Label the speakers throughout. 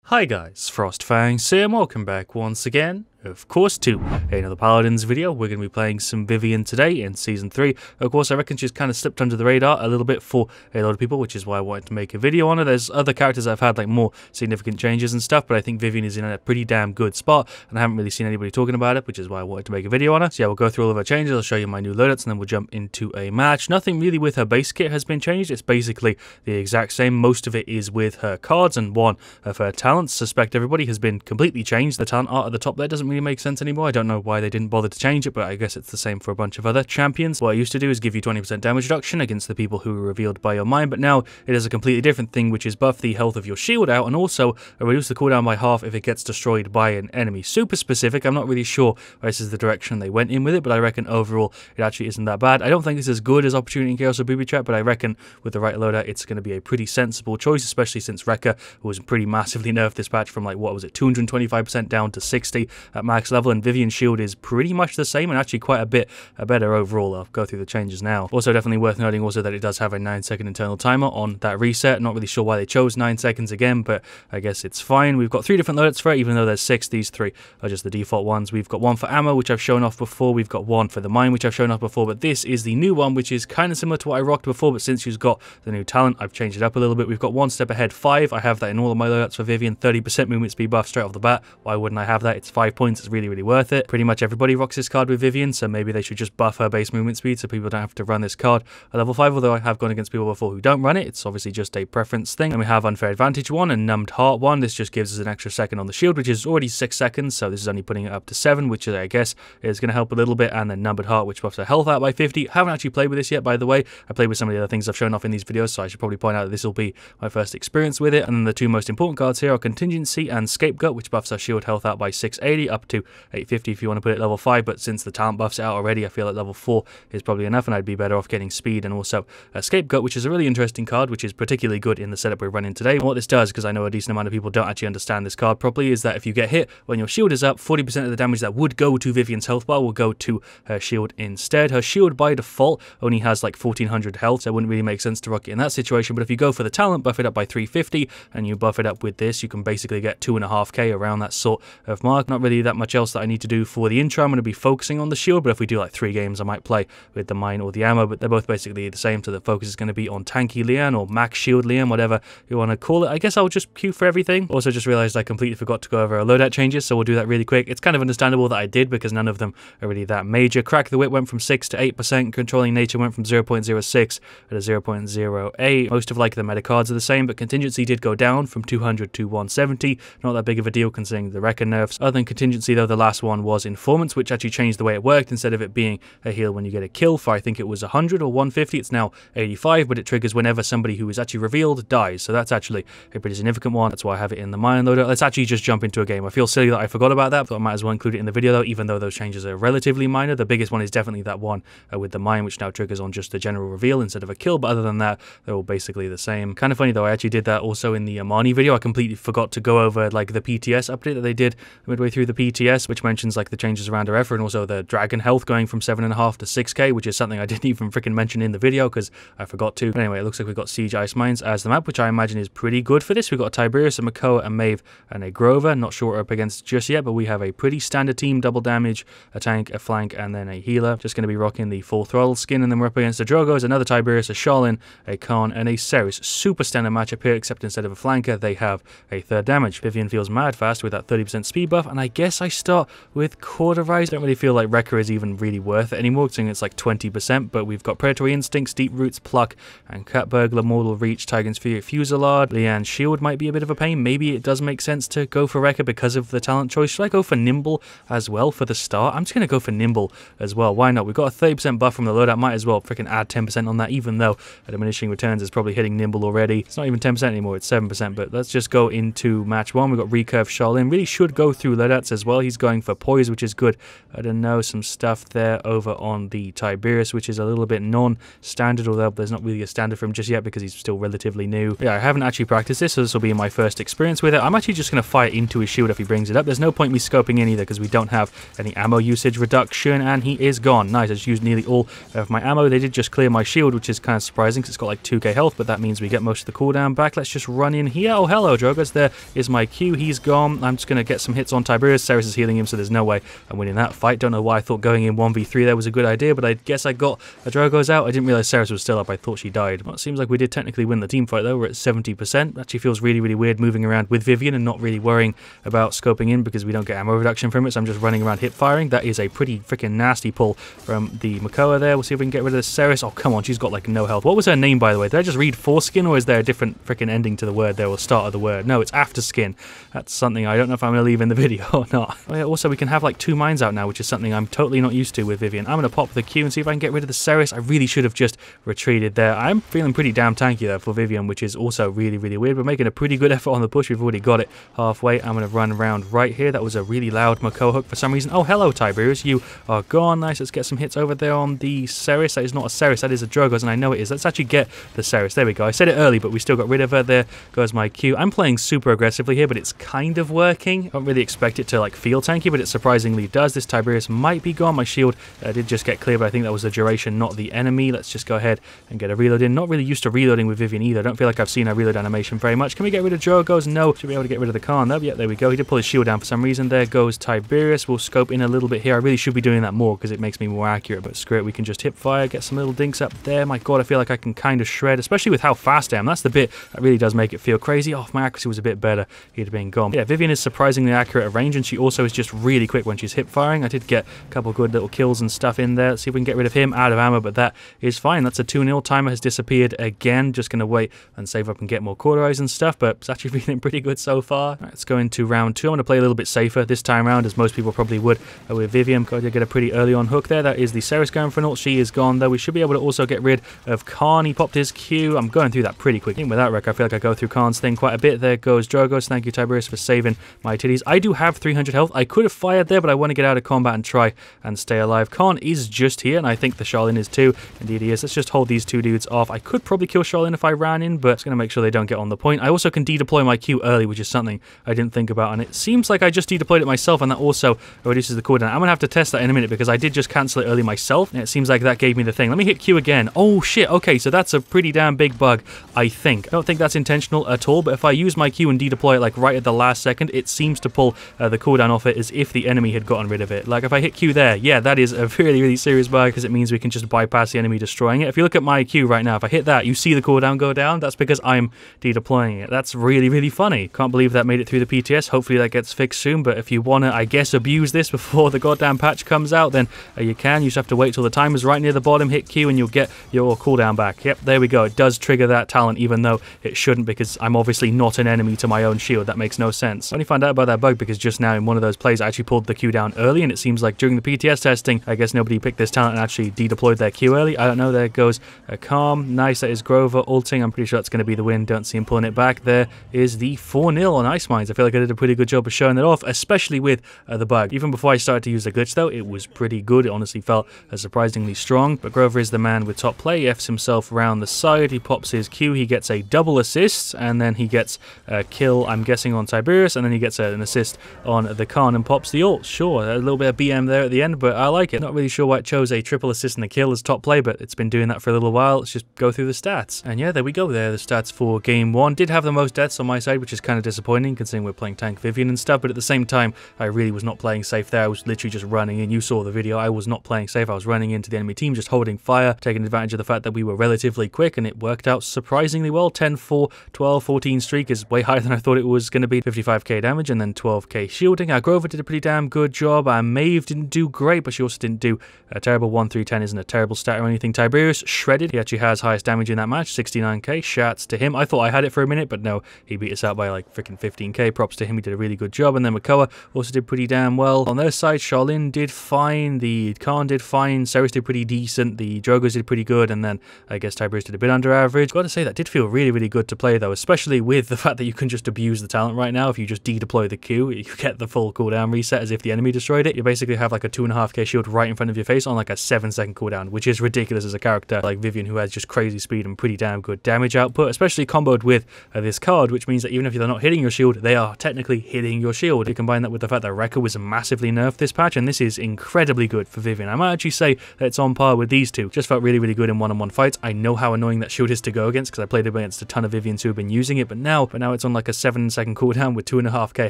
Speaker 1: Hi guys, FrostFangs here and welcome back once again, of course, to another Paladins video. We're going to be playing some Vivian today in Season 3. Of course, I reckon she's kind of slipped under the radar a little bit for a lot of people, which is why I wanted to make a video on her. There's other characters that have had like more significant changes and stuff, but I think Vivian is in a pretty damn good spot, and I haven't really seen anybody talking about it, which is why I wanted to make a video on her. So yeah, we'll go through all of her changes, I'll show you my new loadouts, and then we'll jump into a match. Nothing really with her base kit has been changed, it's basically the exact same. Most of it is with her cards, and one of her talents, Suspect Everybody, has been completely changed. The talent art at the top there doesn't really make sense anymore. I don't know why they didn't bother to change it, but I guess it's the same for a bunch of other champions. What I used to do is give you 20% damage reduction against the people who were revealed by your mind, but now it is a completely different thing, which is buff the health of your shield out and also reduce the cooldown by half if it gets destroyed by an enemy. Super specific. I'm not really sure this is the direction they went in with it, but I reckon overall it actually isn't that bad. I don't think it's as good as Opportunity and Chaos or Booby Trap, but I reckon with the right loadout it's going to be a pretty sensible choice, especially since Rekka was pretty massively nerfed this patch from like, what was it, 225% down to 60 at max level, and Vivian's shield is pretty much the same and actually quite a bit better overall. I'll go through the changes now. Also definitely worth noting also that it does have a 9-second internal timer on that reset. Not really sure why they chose 9 seconds again, but I guess it's fine. We've got 3 different loadouts for it, even though there's 6. These 3 are just the default ones. We've got one for ammo, which I've shown off before. We've got one for the mine, which I've shown off before, but this is the new one, which is kind of similar to what I rocked before, but since she's got the new talent, I've changed it up a little bit. We've got one step ahead 5. I have that in all of my loadouts for Vivian. 30% movement speed buff straight off the bat. Why wouldn't I have that? It's 5 points. It's really worth it. Pretty much everybody rocks this card with Vivian, so maybe they should just buff her base movement speed so people don't have to run this card at level 5, although I have gone against people before who don't run it. It's obviously just a preference thing. And we have Unfair Advantage 1 and Numbed Heart 1. This just gives us an extra second on the shield, which is already 6 seconds, so this is only putting it up to 7, which is, I guess, is going to help a little bit. And then Numbed Heart, which buffs her health out by 50. Haven't actually played with this yet, by the way. I played with some of the other things I've shown off in these videos, so I should probably point out that this will be my first experience with it. And then the 2 most important cards here are Contingency and Scapegoat, which buffs our shield health out by 680 up to 850 if you want to put it level 5, but since the talent buffs it out already, I feel like level 4 is probably enough, and I'd be better off getting speed and also a Scapegoat, which is a really interesting card, which is particularly good in the setup we're running today. And what this does, because I know a decent amount of people don't actually understand this card properly, is that if you get hit when your shield is up, 40% of the damage that would go to Vivian's health bar will go to her shield instead. Her shield by default only has like 1400 health, so it wouldn't really make sense to rock it in that situation, but if you go for the talent, buff it up by 350, and you buff it up with this, you can basically get 2.5k around that sort of mark. Not really that much else that I need to do for the intro. I'm going to be focusing on the shield, but if we do like 3 games, I might play with the mine or the ammo, but they're both basically the same, so the focus is going to be on tanky Lian or max shield Lian, whatever you want to call it. I guess I'll just queue for everything. Also just realized I completely forgot to go over our loadout changes, so we'll do that really quick. It's kind of understandable that I did because none of them are really that major. Crack the Whip went from 6 to 8%, Controlling Nature went from 0.06 to 0.08. Most of like the meta cards are the same, but Contingency did go down from 200 to 170. Not that big of a deal considering the Rekka nerfs. Other than Contingency though, the last one was Informants, which actually changed the way it worked. Instead of it being a heal when you get a kill for, I think it was 100 or 150, it's now 85, but it triggers whenever somebody who is actually revealed dies, so that's actually a pretty significant one. That's why I have it in the mine loader. Let's actually just jump into a game. I feel silly that I forgot about that, but I might as well include it in the video though, even though those changes are relatively minor. The biggest one is definitely that one with the mine, which now triggers on just the general reveal instead of a kill, but other than that, they're all basically the same. Kind of funny though, I actually did that also in the Amani video. I completely forgot to go over like the PTS update that they did midway through the PTS, which mentions like the changes around her effort and also the dragon health going from 7.5 to 6k, which is something I didn't even freaking mention in the video because I forgot to. But anyway, it looks like we've got Siege Ice Mines as the map, which I imagine is pretty good for this. We've got a Tiberius, a Makoa, a Maeve, and a Grover. Not sure what we're up against just yet, but we have a pretty standard team. Double damage, a tank, a flank, and then a healer. Just going to be rocking the full throttle skin, and then we're up against a Drogos, another Tiberius, a Sharlin, a Khan, and a Ceres. Super standard matchup here, except instead of a flanker, they have a 3rd damage. Vivian feels mad fast with that 30% speed buff, and I guess I start with Cauterize. Don't really feel like Rekka is even really worth it anymore, considering it's like 20%, but we've got Predatory Instincts, Deep Roots, Pluck, and Cat Burglar, Mortal Reach, Tigan's Fury, Fusillade. Lian's Shield might be a bit of a pain. Maybe it does make sense to go for Rekka because of the talent choice. Should I go for Nimble as well for the start? I'm just going to go for Nimble as well. Why not? We've got a 30% buff from the loadout. Might as well freaking add 10% on that, even though a diminishing returns is probably hitting Nimble already. It's not even 10% anymore, it's 7%, but let's just go into match 1. We've got Recurve Shaolin. Really should go through loadouts as well. He's going for poise, which is good. I don't know, some stuff there over on the Tiberius, which is a little bit non-standard, although there's not really a standard for him just yet because he's still relatively new. Yeah, I haven't actually practiced this, so this will be my first experience with it. I'm actually just going to fire into his shield if he brings it up. There's no point me scoping in either because we don't have any ammo usage reduction, and he is gone. Nice, I just used nearly all of my ammo. They did just clear my shield, which is kind of surprising because it's got like 2k health, but that means we get most of the cooldown back. Let's just run in here. Oh, hello, Drogas. There is my Q. He's gone. I'm just going to get some hits on Tiberius. Ceres is healing him, so there's no way I'm winning that fight. Don't know why I thought going in 1v3 there was a good idea, but I guess I got a Drogo's out. I didn't realize Ceres was still up. I thought she died. Well, it seems like we did technically win the team fight, though. We're at 70%. Actually feels really, really weird moving around with Vivian and not really worrying about scoping in because we don't get ammo reduction from it, so I'm just running around hip firing. That is a pretty freaking nasty pull from the Makoa there. We'll see if we can get rid of the Ceres. Oh, come on, she's got like no health. What was her name, by the way? Did I just read foreskin, or is there a different freaking ending to the word there, or start of the word? No, it's afterskin. That's something I don't know if I'm going to leave in the video or not. Oh, yeah, also, we can have like 2 mines out now, which is something I'm totally not used to with Vivian. I'm going to pop the Q and see if I can get rid of the Ceres. I really should have just retreated there. I'm feeling pretty damn tanky there for Vivian, which is also really, really weird. We're making a pretty good effort on the push. We've already got it halfway. I'm going to run around right here. That was a really loud Makoa hook for some reason. Oh, hello, Tiberius. You are gone. Nice. Let's get some hits over there on the Ceres. That is not a Ceres. That is a Drogo's, and I know it is. Let's actually get the Ceres. There we go. I said it early, but we still got rid of her. There goes my Q. I'm playing super aggressively here, but it's kind of working. I don't really expect it to like feel tanky, but it surprisingly does. This Tiberius might be gone. My shield did just get clear, but I think that was the duration, not the enemy. Let's just go ahead and get a reload in. Not really used to reloading with Vivian either. I don't feel like I've seen a reload animation very much. Can we get rid of Drogo's? No. Should be able to get rid of the Khan though. Yeah, there we go. He did pull his shield down for some reason. There goes Tiberius. We'll scope in a little bit here. I really should be doing that more because it makes me more accurate, but screw it. We can just hip fire, get some little dinks up there. My god, I feel like I can kind of shred, especially with how fast I am. That's the bit that really does make it feel crazy. Oh, if my accuracy was a bit better, he'd have been gone. Yeah, Vivian is surprisingly accurate at range, and she also is just really quick when she's hip firing. I did get a couple good little kills and stuff in there. Let's see if we can get rid of him. Out of ammo, but that is fine. That's a 2-0. Timer has disappeared again. Just going to wait and save up and get more cauterized and stuff, but it's actually feeling pretty good so far. Right, let's go into round 2. I'm going to play a little bit safer this time around, as most people probably would with Vivian. Got to get a pretty early on hook there. That is the Ceres going for an ult. She is gone, though. We should be able to also get rid of Khan. He popped his Q. I'm going through that pretty quick. Even without wreck, I feel like I go through Khan's thing quite a bit. There goes Drogos. Thank you, Tiberius, for saving my titties. I do have 300 health. I could have fired there, but I want to get out of combat and try and stay alive. Khan is just here, and I think the Charlene is too. Indeed he is. Let's just hold these 2 dudes off. I could probably kill Charlene if I ran in, but it's going to make sure they don't get on the point. I also can dedeploy my Q early, which is something I didn't think about, and it seems like I just dedeployed it myself, and that also reduces the cooldown. I'm going to have to test that in a minute because I did just cancel it early myself, and it seems like that gave me the thing. Let me hit Q again. Oh shit, okay, so that's a pretty damn big bug, I think. I don't think that's intentional at all, but if I use my Q and dedeploy it like right at the last second, it seems to pull the cooldown off it as if the enemy had gotten rid of it. Like if I hit Q there, yeah, that is a really, really serious bug because it means we can just bypass the enemy destroying it. If you look at my Q right now, if I hit that, you see the cooldown go down. That's because I'm dedeploying it. That's really, really funny. Can't believe that made it through the PTS. Hopefully that gets fixed soon, but if you want to, I guess, abuse this before the goddamn patch comes out, then you can. You just have to wait till the timer's right near the bottom, hit Q, and you'll get your cooldown back. Yep, there we go. It does trigger that talent, even though it shouldn't, because I'm obviously not an enemy to my own shield. That makes no sense. I only found out about that bug because just now in one of those plays I actually pulled the Q down early, and it seems like during the PTS testing, I guess nobody picked this talent and actually dedeployed their Q early. I don't know. There goes a Calm. Nice. That is Grover ulting. I'm pretty sure that's going to be the win. Don't see him pulling it back. There is the 4-0 on Ice Mines. I feel like I did a pretty good job of showing that off, especially with the bug. Even before I started to use the glitch, though, it was pretty good. It honestly felt surprisingly strong. But Grover is the man with top play. He Fs himself around the side. He pops his Q. He gets a double assist, and then he gets a kill, I'm guessing, on Tiberius, and then he gets an assist on the Khan and pops the ult. Sure, a little bit of BM there at the end, but I like it. Not really sure why it chose a triple assist and a kill as top play, but it's been doing that for a little while. Let's just go through the stats. And yeah, there we go. There, the stats for game 1. Did have the most deaths on my side, which is kind of disappointing considering we're playing Tank Vivian and stuff, but at the same time, I really was not playing safe there. I was literally just running in. You saw the video. I was not playing safe. I was running into the enemy team, just holding fire, taking advantage of the fact that we were relatively quick, and it worked out surprisingly well. 10-4, 12-14 streak is way higher than I thought it was going to be. 55k damage and then 12k shielding. Our Grover did a pretty damn good job. Our Maeve didn't do great, but she also didn't do a terrible. 1-3-10 isn't a terrible stat or anything. Tiberius shredded. He actually has highest damage in that match, 69k. Shouts to him. I thought I had it for a minute, but no, he beat us out by like freaking 15k. Props to him. He did a really good job. And then Makoa also did pretty damn well. On their side, Charlene did fine. The Khan did fine. Ceres did pretty decent. The Drogos did pretty good. And then I guess Tiberius did a bit under average. Got to say, that did feel really, really good to play though, especially with the fact that you can just abuse the talent right now. If you just dedeploy the Q, you get the full cooldown reset as if the enemy destroyed it. You basically have like a 2.5k shield right in front of your face on like a 7-second cooldown, which is ridiculous as a character like Vivian, who has just crazy speed and pretty damn good damage output, especially comboed with this card, which means that even if they're not hitting your shield, they are technically hitting your shield. You combine that with the fact that Rekka was massively nerfed this patch, and this is incredibly good for Vivian. I might actually say that it's on par with these two. Just felt really, really good in one-on-one fights. I know how annoying that shield is to go against because I played against a ton of Vivians who have been using it, but now it's on like a 7-second cooldown with 2.5k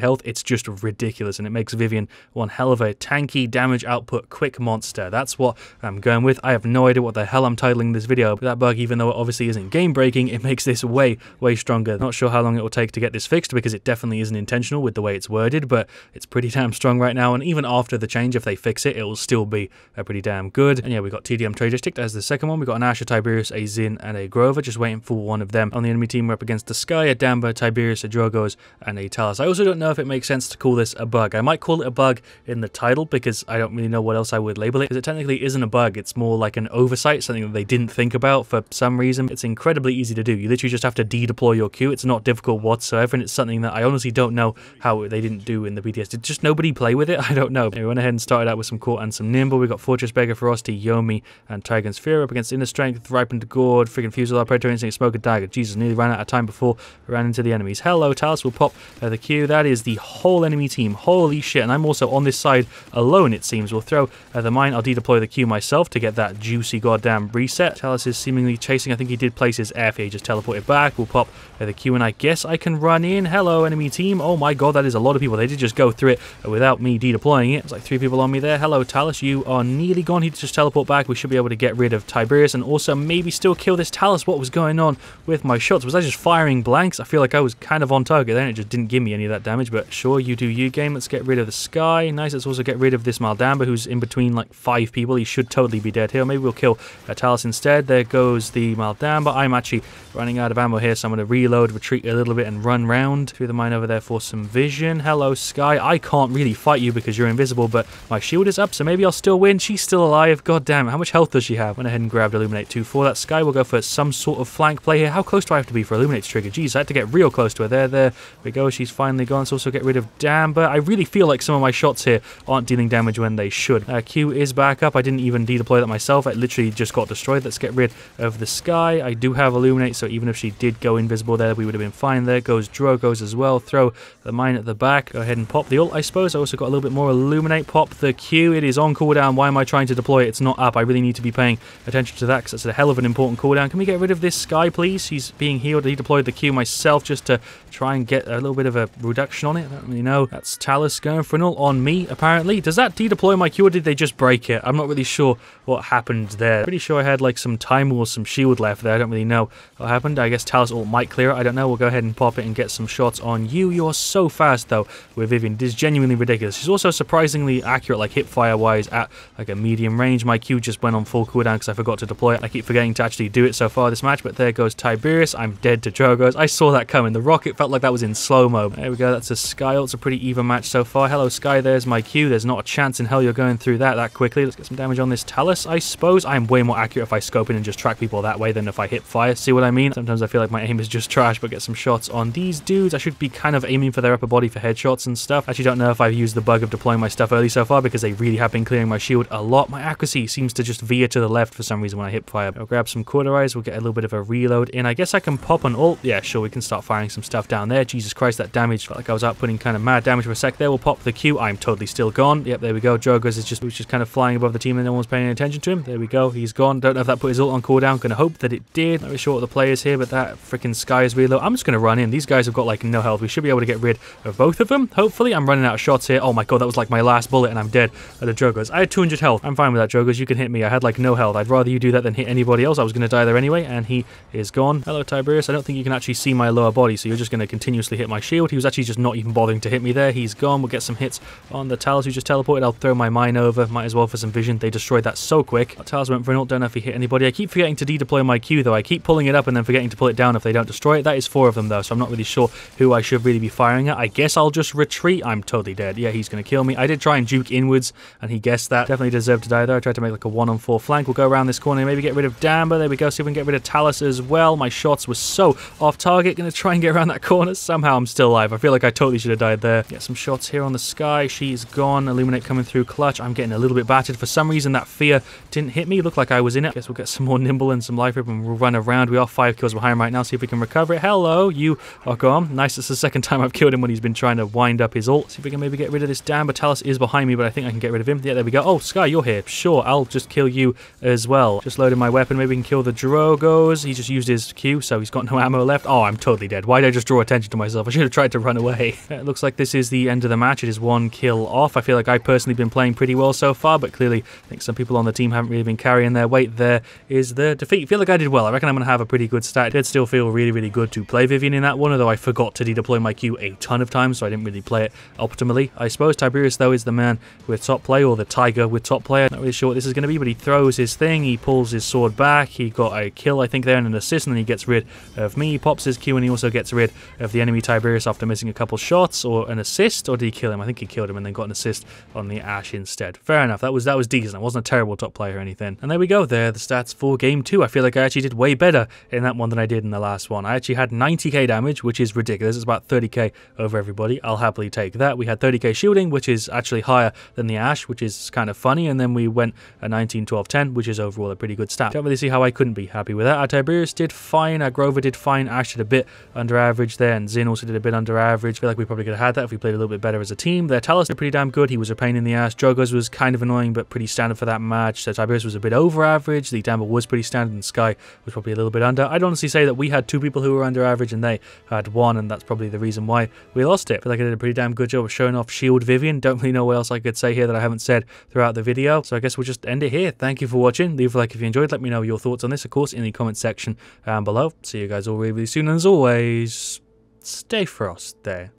Speaker 1: health. It's just ridiculous, and it makes Vivian one hell of a tanky damage output quick monster. That's what I'm going with. I have no idea what the hell I'm titling this video, but that bug, even though it obviously isn't game breaking, it makes this way stronger. Not sure how long it will take to get this fixed because it definitely isn't intentional with the way it's worded, but it's pretty damn strong right now, and even after the change, if they fix it, it will still be pretty damn good. And yeah, we got TDM Trader ticked as the second one. We got an Asher, Tiberius, a Zin, and a Grover, just waiting for one of them. On the enemy team, we're up against the Sky, a Damba, Tiberius, a Drogos, and a Talus. I also don't know if it makes sense to call this a bug. I might call it a bug in the title because I don't really know what else I would label it, because it technically isn't a bug. It's more like an oversight, something that they didn't think about for some reason. It's incredibly easy to do. You literally just have to de-deploy your Q. It's not difficult whatsoever, and it's something that I honestly don't know how they didn't do in the BTS. Did just nobody play with it? I don't know. We went ahead and started out with some Court and some Nimble. We got Fortress Beggar, Ferocity, Yomi, and Tiger's Fear up against Inner Strength, Ripened Gourd, freaking Fusel, Predator Instinct, Smoke and Dagger. Jesus, nearly ran out of time before we ran into the enemies. Hello, Talus will pop the Q. That is the whole enemy team. Holy shit, and I'm also on this side alone, it seems. We'll throw the mine. I'll de-deploy the Q myself to get that juicy goddamn reset. Talus is seemingly chasing. I think he did place his air fear. He just teleported back. We'll pop the Q, and I guess I can run in. Hello, enemy team. Oh my god, that is a lot of people. They did just go through it without me de-deploying it. There's like 3 people on me there. Hello, Talus. You are nearly gone. He just teleport back. We should be able to get rid of Tiberius and also maybe still kill this Talus. What was going on with my shots? Was I just firing blanks? I feel like I was kind of on target then. It just didn't give me any of that damage, but sure, you do you, game. Let's get rid of the Sky. Nice. Let's also get rid of this Maldamba, who's in between like 5 people. He should totally be dead here. Maybe we'll kill Talus instead. There goes the Maldamba. I'm actually running out of ammo here, so I'm going to reload, retreat a little bit, and run round through the mine over there for some vision. Hello, Sky. I can't really fight you because you're invisible, but my shield is up, so maybe I'll still win. She's still alive. God damn it. How much health does she have? Went ahead and grabbed Illuminate 2 for that. Sky will go for some sort of flank play here. How close do I have to be for Illuminate's trigger? Jeez, I had to get real close to her. There we go. She's finally gone. Let's also get rid of Damba. I really feel like some of my shots here aren't dealing damage when they should. Q is back up. I didn't even de-deploy that myself. I literally just got destroyed. Let's get rid of the Sky. I do have Illuminate, so even if she did go invisible there, we would have been fine. There goes Drogos as well. Throw the mine at the back. Go ahead and pop the ult, I suppose. I also got a little bit more Illuminate. Pop the Q. It is on cooldown. Why am I trying to deploy it? It's not up. I really need to be paying attention to that because it's a hell of an important cooldown. Can we get rid of this Sky, please? She's being healed. I deployed the Q myself just to try and get a little bit of a reduction on it. I don't really know. That's Talus going for an ult on me, apparently. Does that de-deploy my Q, or did they just break it? I'm not really sure what happened there. Pretty sure I had like some time or some shield left there. I don't really know what happened. I guess Talus ult might clear it. I don't know. We'll go ahead and pop it and get some shots on you. You're so fast, though, with Vivian. It is genuinely ridiculous. She's also surprisingly accurate, like hip-fire-wise, at like a medium range. My Q just went on full cooldown because I forgot to deploy it. I keep forgetting to actually do it so far this match, but there goes Tiberius. I'm dead to Drogos. I saw that coming. The rocket felt like that was in slow-mo. There we go. That's a Sky ult. It's a pretty even match so far. Hello, Sky. There's my Q. There's not a chance in hell you're going through that quickly. Let's get some damage on this Talus, I suppose. I'm way more accurate if I scope in and just track people that way than if I hit fire. See what I mean? Sometimes I feel like my aim is just trash, but get some shots on these dudes. I should be kind of aiming for their upper body for headshots and stuff. I actually don't know if I've used the bug of deploying my stuff early so far because they really have been clearing my shield a lot. My accuracy seems to just veer to the left for some reason when I hit fire. I'll grab some Cauterize. We'll get a little bit of a reload in. I guess I can pop an ult. Yeah, sure, we can start firing some stuff down there. Jesus Christ, that damage felt like I was outputting kind of mad damage for a sec there. We'll pop the Q. I'm totally still gone. Yep, there we go. Drogos is just kind of flying above the team and no one's paying any attention to him. There we go. He's gone. Don't know if that put his ult on cooldown. Gonna hope that it did. Not really sure what the play is here, but that freaking Sky is reload. I'm just gonna run in. These guys have got like no health. We should be able to get rid of both of them. Hopefully, I'm running out of shots here. Oh my god, that was like my last bullet and I'm dead at the Drogos. I had 200 health. I'm fine with that, Drogos. You can hit me. I had like no health. I'd rather you do that than hit anybody else. I was gonna die there anyway, and he is gone. Hello, Tiberius. I don't think you can actually see my lower body, so you're just gonna continuously hit my shield. He was actually just not even bothering to hit me there. He's gone. We'll get some hits on the Talus who just teleported. I'll throw my mine over. Might as well for some vision. They destroyed that so quick. Talus went for an ult. Don't know if he hit anybody. I keep forgetting to de-deploy my Q though. I keep pulling it up and then forgetting to pull it down if they don't destroy it. That is 4 of them though, so I'm not really sure who I should really be firing at. I guess I'll just retreat. I'm totally dead. Yeah, he's going to kill me. I did try and juke inwards and he guessed that. Definitely deserved to die there. I tried to make like a 1-on-4 flank. We'll go around this corner and maybe get rid of Damba. There we go. See if we can get rid of Talus as well. My shots were so off target. Going to try and get around that corner. Somehow I'm still alive. I feel like I totally should have died there. Get some shots here on the Sky. She's gone. Illuminate coming through clutch. I'm getting a little bit battered. For some reason, that fear didn't hit me. It looked like I was in it. Guess we'll get some more nimble and some life rip and we'll run around. We are 5 kills behind right now. See if we can recover it. Hello, you are gone. Nice. It's the second time I've killed him when he's been trying to wind up his ult. See if we can maybe get rid of this Dan. Talus is behind me, but I think I can get rid of him. Yeah, there we go. Oh, Sky, you're here. Sure, I'll just kill you as well. Just loading my weapon. Maybe we can kill the Drogos. He just used his Q, so he's got no ammo left. Oh, I'm totally dead. Why did I just draw attention to myself? I should have tried to run away. It looks like this is the end of the match. It is 1 kill off. I feel like I've personally been playing pretty well so far, but clearly I think some people on the team haven't really been carrying their weight. There is the defeat. I feel like I did well. I reckon I'm going to have a pretty good stat. It did still feel really, really good to play Vivian in that one, although I forgot to redeploy my Q a ton of times, so I didn't really play it optimally. I suppose Tiberius, though, is the man with top play, or the tiger with top player. Not really sure what this is going to be, but he throws his thing, he pulls his sword back, he got a kill, I think, there, and an assist, and then he gets rid of me. He pops his Q, and he also gets rid of the enemy Tiberius after missing a couple shots, or an assist, or did he kill him? I think he killed him and then got an assist on the Ashe instead. Fair enough, that was decent. I wasn't a terrible top player or anything. And there we go, there, the stats for game 2. I feel like I actually did way better in that one than I did in the last one. I actually had 90k damage, which is ridiculous. It's about 30k over everybody. I'll happily take that. We had 30k shielding, which is actually higher than the Ashe, which is kind of funny, and then we went a 19, 12, 10, which is overall a pretty good stat. Don't really see how I couldn't be happy with that. Our Tiberius did fine, our Grover did fine, Ashe did a bit under average there, and Zin also did a bit under average. I feel like we probably could have had that if we played a little bit better as a team. Their Talus did pretty damn good. He was a pain in the ass. Drogos was kind of annoying, but pretty standard for that match. So Tiberius was a bit over average. The Damble was pretty standard, and Sky was probably a little bit under. I'd honestly say that we had 2 people who were under average, and they had 1, and that's probably the reason why we lost it. I feel like I did a pretty damn good job of showing off Shield Vivian. Don't really know what else I could say here that I haven't said throughout the video. So I guess we'll just end it here. Thank you for watching. Leave a like if you enjoyed. Let me know your thoughts on this, of course, in the comment section below. See you guys all really, really soon. And as always, stay frosty.